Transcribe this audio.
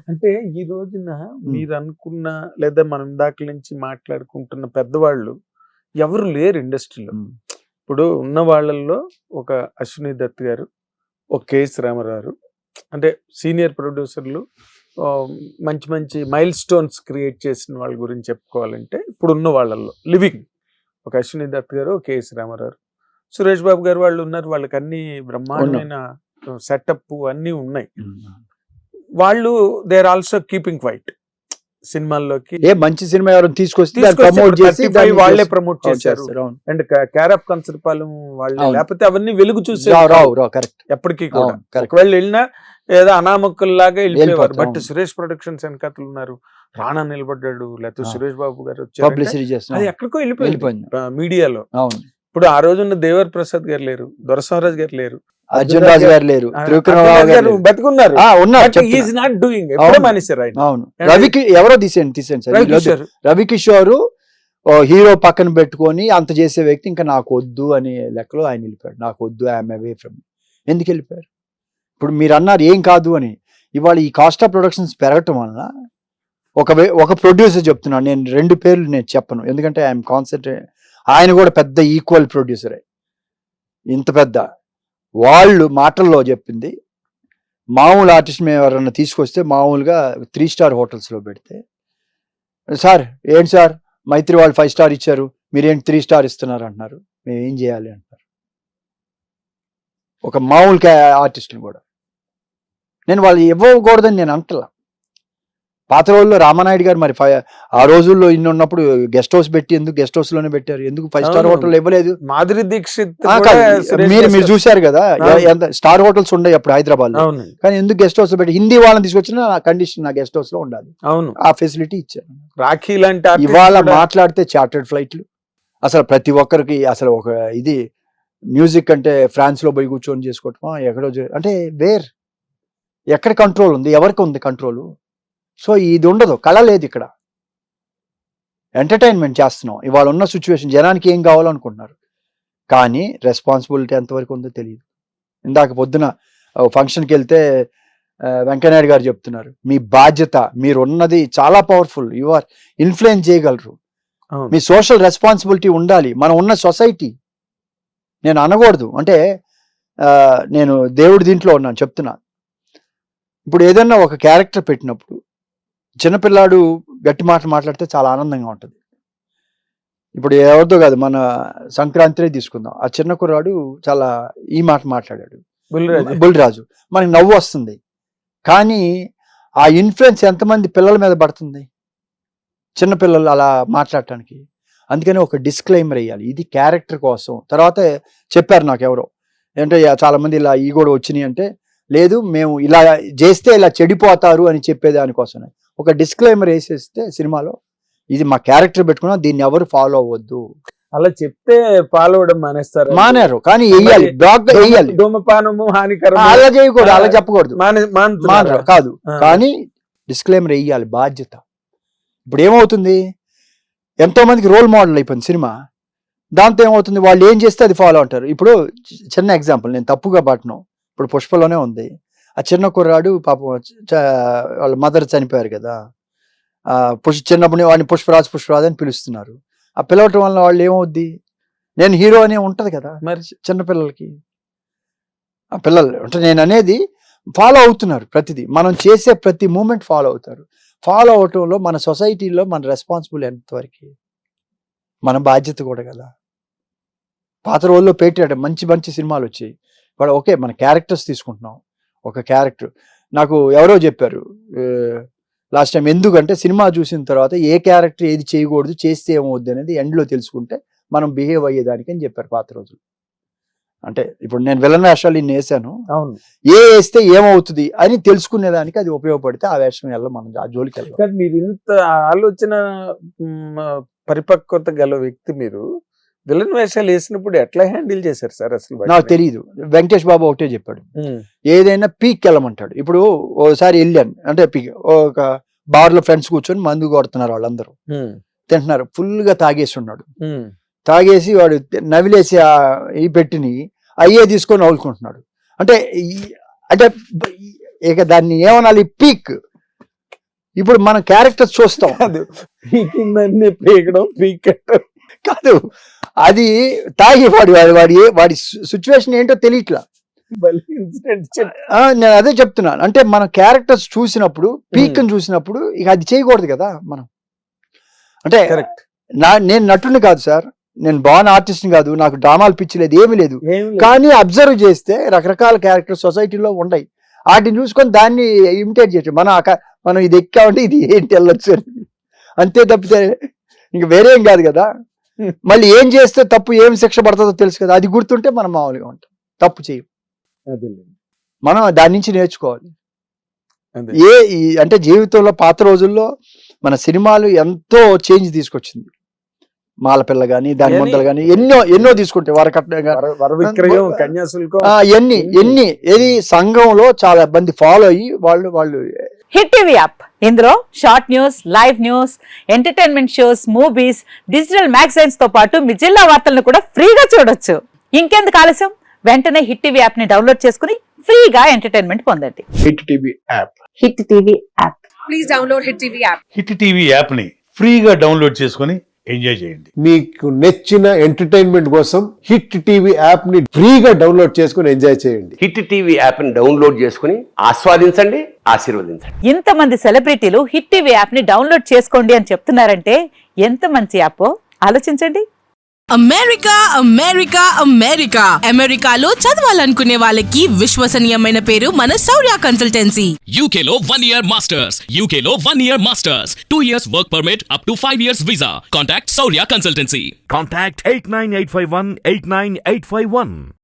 అంటే ఈ రోజున మీరు అనుకున్న లేదా మనం ఇందాక నుంచి మాట్లాడుకుంటున్న పెద్దవాళ్ళు ఎవరు లేరు ఇండస్ట్రీలో. ఇప్పుడు ఉన్న వాళ్ళల్లో ఒక అశ్విని దత్ గారు, ఒక కేఎస్ రామారావు, అంటే సీనియర్ ప్రొడ్యూసర్లు, మంచి మంచి మైల్ స్టోన్స్ క్రియేట్ చేసిన వాళ్ళ గురించి చెప్పుకోవాలంటే ఇప్పుడు ఉన్న వాళ్ళల్లో లివింగ్ ఒక అశ్విని దత్ గారు, కేఎస్ రామారావు, సురేష్ బాబు గారు వాళ్ళు ఉన్నారు. వాళ్ళకి అన్ని బ్రహ్మాండమైన సెటప్ అన్నీ ఉన్నాయి. వాళ్ళు they are also keeping quiet. సినిమాల్లోకి ఏ మంచి సినిమా ఎవరైనా తీసుకొస్తే వాళ్ళే ప్రమోట్ చేశారు. అండ్ కేర్ ఆఫ్ కన్సర్పాలెం వాళ్ళే, లేకపోతే అవన్నీ వెలుగు చూసే ఎప్పటికీ కూడా. ఒకవేళ వెళ్ళినా ఏదో అనామకుల్లాగా వెళ్ళిపోయేవారు. బట్ సురేష్ ప్రొడక్షన్స్ వెనకాతలు ఉన్నారు, రాణా నిలబడ్డాడు, లేకపోతే సురేష్ బాబు గారు వచ్చారు, అది ఎక్కడికో వెళ్ళిపోయింది మీడియాలో. ఇప్పుడు ఆ రోజున్న దేవర్ ప్రసాద్ గారు లేరు, దొరసామరాజు గారు లేరు, అర్జున్ రాజు గారు లేరు, బతుకున్నారు. రవికి ఎవరో తీసేయండి రవికిషోర్ హీరో పక్కన పెట్టుకొని అంత చేసే వ్యక్తి ఇంకా నాకు వద్దు అనే లెక్కలో ఆయన వెళ్ళిపోయాడు. నాకు వద్దు, ఐఎమ్ అవే ఫ్రమ్. ఎందుకు వెళ్ళిపోయారు? ఇప్పుడు మీరు అన్నారు ఏం కాదు అని. ఇవాళ ఈ కాస్ట్ ఆఫ్ ప్రొడక్షన్స్ పెరగటం వలన ఒక ప్రొడ్యూసర్ చెప్తున్నాను, నేను 2 పేర్లు నేను చెప్పను, ఎందుకంటే ఐఎమ్ కాన్సన్ట్రేట్. ఆయన కూడా పెద్ద ఈక్వల్ ప్రొడ్యూసరే, ఇంత పెద్ద వాళ్ళు మాటల్లో చెప్పింది. మామూలు ఆర్టిస్ట్ మేము ఎవరన్నా తీసుకొస్తే మామూలుగా 3 స్టార్ హోటల్స్లో పెడితే, సార్ ఏంటి సార్ మైత్రి వాళ్ళు 5 స్టార్ ఇచ్చారు, మీరేంటి 3 స్టార్ ఇస్తున్నారు అంటున్నారు, మేము ఏం చేయాలి అంటున్నారు. ఒక మామూలు ఆర్టిస్టులు కూడా నేను వాళ్ళు ఇవ్వకూడదని నేను అంటలా. పాత రోజుల్లో రామానాయుడు గారు మరి ఆ రోజుల్లో ఇన్ని ఉన్నప్పుడు గెస్ట్ హౌస్ పెట్టి ఎందుకు గెస్ట్ హౌస్ లోనే పెట్టారు, ఎందుకు 5 స్టార్ హోటల్ ఇవ్వలేదు? మాధురి దీక్షిత్ మీరు చూశారు కదా, ఎంత స్టార్ హోటల్స్ ఉండే అప్పుడు హైదరాబాద్ లో, కానీ ఎందుకు గెస్ట్ హౌస్ పెట్టి హిందీ వాళ్ళని తీసుకొచ్చిన కండిషన్ నా గెస్ట్ హౌస్ లో ఉండాలి. అవును, ఆ ఫెసిలిటీ ఇచ్చారు. రాఖీ లాంటి ఇవాళ మాట్లాడితే చార్టర్డ్ ఫ్లైట్లు, అసలు ప్రతి ఒక్కరికి అసలు ఒక ఇది మ్యూజిక్ అంటే ఫ్రాన్స్ లో పోయి కూర్చొని చేసుకోవటం, ఎక్కడో అంటే ఎక్కడ కంట్రోల్ ఉంది, ఎవరికి ఉంది కంట్రోల్? సో ఇది ఉండదు, కళ లేదు ఇక్కడ. ఎంటర్టైన్మెంట్ చేస్తున్నాం, ఇవాళ ఉన్న సిచ్యువేషన్ జనానికి ఏం కావాలో అనుకుంటున్నారు, కానీ రెస్పాన్సిబిలిటీ ఎంతవరకు ఉందో తెలియదు. ఇందాక పొద్దున ఫంక్షన్కి వెళ్తే వెంకయ్యనాయుడు గారు చెప్తున్నారు, మీ బాధ్యత, మీరున్నది చాలా పవర్ఫుల్, యు ఆర్ ఇన్ఫ్లుయెన్స్ చేయగలరు, మీ సోషల్ రెస్పాన్సిబిలిటీ ఉండాలి. మనం ఉన్న సొసైటీ నేను అనకూడదు అంటే నేను దేవుడి దీంట్లో ఉన్నాను చెప్తున్నా. ఇప్పుడు ఏదన్నా ఒక క్యారెక్టర్ పెట్టినప్పుడు చిన్నపిల్లాడు గట్టి మాటలు మాట్లాడితే చాలా ఆనందంగా ఉంటుంది. ఇప్పుడు ఎవరితో కాదు, మన సంక్రాంతినే తీసుకుందాం, ఆ చిన్న కుర్రాడు చాలా ఈ మాట మాట్లాడాడు, బుల్లిరాజు, మనకి నవ్వు వస్తుంది. కానీ ఆ ఇన్ఫ్లుయెన్స్ ఎంతమంది పిల్లల మీద పడుతుంది, చిన్నపిల్లలు అలా మాట్లాడటానికి. అందుకని ఒక డిస్క్లైమర్ వేయాలి, ఇది క్యారెక్టర్ కోసం. తర్వాత చెప్పారు నాకు ఎవరో, అంటే చాలా మంది ఇలా ఈ కూడా వచ్చినాయి అంటే, లేదు మేము ఇలా చేస్తే ఇలా చెడిపోతారు అని చెప్పేదానికోసమే ఒక డిస్క్లైమర్ వేసేస్తే సినిమాలో, ఇది మా క్యారెక్టర్ పెట్టుకున్నా, దీన్ని ఎవరు ఫాలో అవ్వద్దు. అలా చెప్తే ఫాలో అవడం మానేరు, కానీ వేయాలి, బ్లాక్ గా వేయాలి. ధూమపానము హానికరం అలా చేయకూడదు, అలా చెప్పకూడదు కాదు, కానీ డిస్క్లైమర్ వేయాలి, బాధ్యత. ఇప్పుడు ఏమవుతుంది, ఎంతో మందికి రోల్ మోడల్ అయిపోయింది సినిమా. దాంతో ఏమవుతుంది, వాళ్ళు ఏం చేస్తే అది ఫాలో అంటారు. ఇప్పుడు చిన్న ఎగ్జాంపుల్, నేను తప్పుగా పట్టను, ఇప్పుడు పుష్పలోనే ఉంది, ఆ చిన్న కుర్రాడు పాపం వాళ్ళ మదర్ చనిపోయారు కదా, చిన్నప్పుడు వాడిని పుష్పరాజ్ అని పిలుస్తున్నారు. ఆ పిలవటం వల్ల వాళ్ళు ఏమవుద్ది, నేను హీరో అనే ఉంటది కదా మరి చిన్నపిల్లలకి. ఆ పిల్లలు అంటే నేను అనేది ఫాలో అవుతున్నారు, ప్రతిదీ మనం చేసే ప్రతి మూమెంట్ ఫాలో అవుతారు. ఫాలో అవటంలో మన సొసైటీలో మన రెస్పాన్సిబుల్ ఎంతవరకు, మన బాధ్యత కూడా కదా. పాత రోజుల్లో పెట్టాడు మంచి మంచి సినిమాలు వచ్చాయి, వాడు ఓకే మన క్యారెక్టర్స్ తీసుకుంటున్నాం. ఒక క్యారెక్టర్ నాకు ఎవరో చెప్పారు లాస్ట్ టైం, ఎందుకంటే సినిమా చూసిన తర్వాత ఏ క్యారెక్టర్ ఏది చేయకూడదు, చేస్తే ఏమవుద్ది అనేది ఎండ్లో తెలుసుకుంటే మనం బిహేవ్ అయ్యేదానికి అని చెప్పారు పాత రోజులు. అంటే ఇప్పుడు నేను విలన్ వేషాలు ఇన్ని వేసాను, వేస్తే ఏమవుతుంది అని తెలుసుకునేదానికి అది ఉపయోగపడితే ఆ వేషం వల్ల మనం ఆ జోలికి వెళ్ళాలి. మీరు ఇంత ఆలోచన పరిపక్వత గల వ్యక్తి, మీరు విలన్ వేషాలు వేసినప్పుడు ఎట్లా హ్యాండిల్ చేశారు సార్? అసలు నాకు తెలియదు. వెంకటేష్ బాబు ఒకటే చెప్పాడు, ఏదైనా పీక్ వెళ్ళమంటాడు. ఇప్పుడు ఓసారి వెళ్ళాను అంటే పీక్, ఒక బార్ లో ఫ్రెండ్స్ కూర్చొని మందు కొడుతున్నారు, వాళ్ళందరూ తింటున్నారు, ఫుల్ గా తాగేసి ఉన్నాడు. తాగేసి వాడు నవిలేసి ఈ పెట్టిని అయ్యే తీసుకొని నవ్వులుకుంటున్నాడు. అంటే అంటే ఇక దాన్ని ఏమనాలి, పీక్ ఇప్పుడు మనం క్యారెక్టర్స్ చూస్తాం కాదు పీకిందన్నీ పీకడం పీకటం కాదు, అది తాగి వాడి సిచ్యువేషన్ ఏంటో తెలియట్లా. ఇన్సిడెంట్ నేను అదే చెప్తున్నాను, అంటే మన క్యారెక్టర్స్ చూసినప్పుడు పీక్ని చూసినప్పుడు ఇక అది చేయకూడదు కదా మనం. అంటే కరెక్ట్. నేను నటుని కాదు సార్, నేను బాగా ఆర్టిస్ట్ని కాదు, నాకు డ్రామాలు పిచ్చి లేదు, ఏమీ లేదు. కానీ అబ్జర్వ్ చేస్తే రకరకాల క్యారెక్టర్స్ సొసైటీలో ఉన్నాయి, వాటిని చూసుకొని దాన్ని ఇమిటేట్ చేయటం. మనం ఇది ఎక్కామంటే ఇది ఏంటి వెళ్ళొచ్చు అని, అంతే తప్పితే ఇంక వేరేం కాదు కదా. మళ్ళీ ఏం చేస్తే తప్పు ఏం శిక్ష పడుతుందో తెలుసు కదా, అది గుర్తుంటే మనం మామూలుగా ఉంటాం, తప్పు చేయం. మనం దాని నుంచి నేర్చుకోవాలి. అంటే జీవితంలో పాత రోజుల్లో మన సినిమాలు ఎంతో చేంజ్ తీసుకొచ్చింది. మాలపిల్ల గాని, దాని మందలు గాని ఎన్నో తీసుకుంటే ఎన్ని ఏది సంఘంలో చాలా మంది ఫాలో అయ్యి వాళ్ళు హిట్ టీవీ యాప్, ఇందులో short news, live news, entertainment shows, movies, digital magazines తో పాటు మీ జిల్లా వార్తలను కూడా ఫ్రీగా చూడొచ్చు. ఇంకెందుకు ఆలస్యం, వెంటనే హిట్ టీవీ యాప్ ని డౌన్లోడ్ చేసుకుని ఫ్రీగా ఎంటర్టైన్మెంట్ పొందండి. Hit TV app. Hit TV app. Please download hit TV app. Hit TV app ని ఫ్రీగా డౌన్లోడ్ చేసుకుని ఎంజాయ్ చేయండి. మీకు నచ్చిన ఎంటర్టైన్మెంట్ కోసం హిట్ టీవీ యాప్ ని ఫ్రీగా డౌన్లోడ్ చేసుకుని ఎంజాయ్ చేయండి. హిట్ టీవీ యాప్ ని డౌన్లోడ్ చేసుకుని ఆస్వాదించండి, ఆశీర్వదించండి. ఇంతమంది సెలబ్రిటీలు హిట్ టీవీ యాప్ ని డౌన్లోడ్ చేసుకోండి అని చెప్తున్నారంటే ఎంత మంచి యాప్ ఆలోచించండి. అమెరికా అమెరికా అమెరికా అమెరికాలో చదవాలనుకునే వాళ్ళకి విశ్వసనీయమైన పేరు మన శౌర్య కన్సల్టెన్సీ. UK లో 1 year masters, UK లో 1 year masters, 2 years work permit up to 5 years visa. Contact Saurya Consultancy. Contact 89851 89851.